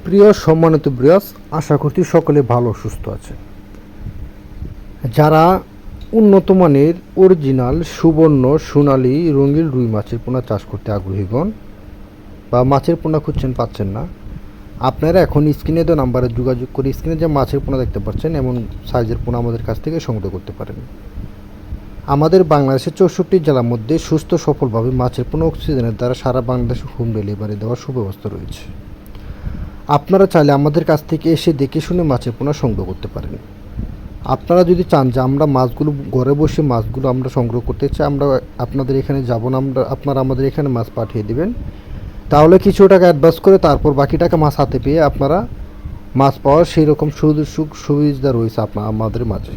প্রিয় সম্মানিত ব্রিয়াস, আশা করছি সকলে ভালো সুস্থ আছে। যারা উন্নত মানের অরিজিনাল সুবর্ণ সোনালী রঙিন রুই মাছের পোনা চাষ করতে আগ্রহীগণ বা মাছের পোনা খুঁজছেন পাচ্ছেন না, আপনারা এখন স্ক্রিনে দেওয়া নাম্বারে যোগাযোগ করে স্ক্রিনে যে মাছের পোনা দেখতে পাচ্ছেন এমন সাইজের পোনা আমাদের কাছ থেকে সংগ্রহ করতে পারেন। আমাদের বাংলাদেশের 64 জেলার মধ্যে সুস্থ সফলভাবে মাছের পোনা অক্সিজেনের দ্বারা সারা বাংলাদেশে হোম ডেলিভারি দেওয়ার সুব্যবস্থা রয়েছে। আপনারা চাইলে আমাদের কাছ থেকে এসে দেখে শুনে মাছের পোনা সংগ্রহ করতে পারেন। আপনারা যদি চান যে আমরা মাছগুলো ঘরে বসে মাছগুলো আমরা সংগ্রহ করতে চাই, আমরা আপনাদের এখানে যাব না, আপনারা আমাদের এখানে মাছ পাঠিয়ে দেবেন, তাহলে কিছু টাকা অ্যাডভান্স করে তারপর বাকি টাকা মাছ হাতে পেয়ে আপনারা মাছ পাওয়ার সেই রকম সুযোগ সুবিধা রয়েছে আমাদের মাঝে।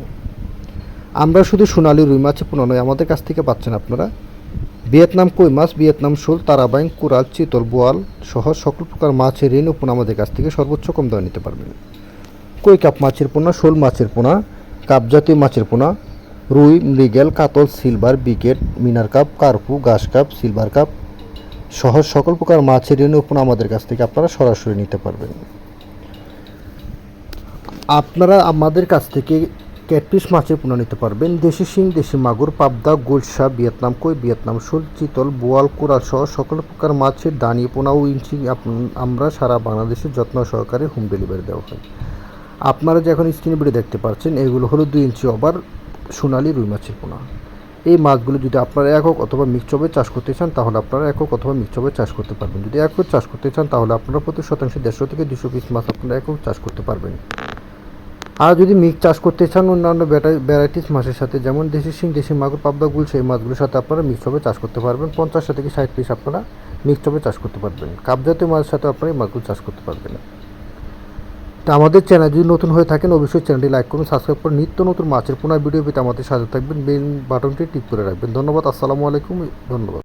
আমরা শুধু সোনালী রুই মাছের পোনা নয়, আমাদের কাছ থেকে পাচ্ছেন আপনারা ভিয়েতনাম কই মাছ, ভিয়েতনাম শোল, তারাবাইন, কুরাল, চিতল, বোয়াল সহ সকল প্রকার মাছের ঋণ পোনা আমাদের কাছ থেকে সর্বোচ্চ কম দামে নিতে পারবেন। কই কাপ মাছের পোনা, শোল মাছের পোনা, কাপ জাতীয় মাছের পোনা, রুই, মৃগেল, কাতল, সিলভার, বিকেট, মিনার কাপ, কার্পু, ঘাস কাপ, সিলভার কাপ সহ সকল প্রকার মাছের ঋণ পোনা আমাদের কাছ থেকে আপনারা সরাসরি নিতে পারবেন। আপনারা আমাদের কাছ থেকে ক্যাটফিশ মাছের পোনা নিতে পারবেন। দেশি শিং, দেশি মাগুর, পাবদা, গোলসা, ভিয়েতনাম কই, ভিয়েতনাম শোল, চিতল, বোয়াল, কোরাল সহ সকল প্রকার মাছের দানি পোনা ও ইঞ্চি আমরা সারা বাংলাদেশে যত্ন সহকারে হোম ডেলিভারি দেওয়া হয়। আপনারা যে এখন স্ক্রিনে ভিডিও দেখতে পাচ্ছেন এগুলো হলো 2 ইঞ্চি ওভার সোনালী রুই মাছের পোনা। এই মাছগুলো যদি আপনারা একক অথবা মিক্সচবে চাষ করতে চান তাহলে আপনারা একক অথবা মিক্সচবে চাষ করতে পারবেন। যদি একক চাষ করতে চান তাহলে আপনারা প্রতি শতাংশে 150 থেকে 200 পিস মাছ আপনারা একক চাষ করতে পারবেন। আর যদি মিক্স চাষ করতে চান অন্যান্য ভ্যারাইটিস মাছের সাথে, যেমন দেশি শিং, দেশি মাগুর, পাবদা, গুল সেই মাছগুলোর সাথে আপনারা মিক্সচবে চাষ করতে পারবেন। 50 থেকে 60 পিস আপনারা মিক্সচবে চাষ করতে পারবেন। কাপজাতীয় মাছের সাথে আপনারা এই মাছগুলো চাষ করতে পারবেন। তো আমাদের চ্যানেল যদি নতুন হয়ে থাকেন অবশ্যই চ্যানেলটি লাইক করুন, সাবস্ক্রাইব করুন। নিত্য নতুন মাছের পোনার ভিডিও পেতে আমাদের সাথে থাকবেন, বেল বাটনটি টিপ করে রাখবেন। ধন্যবাদ। আসসালামু আলাইকুম। ধন্যবাদ।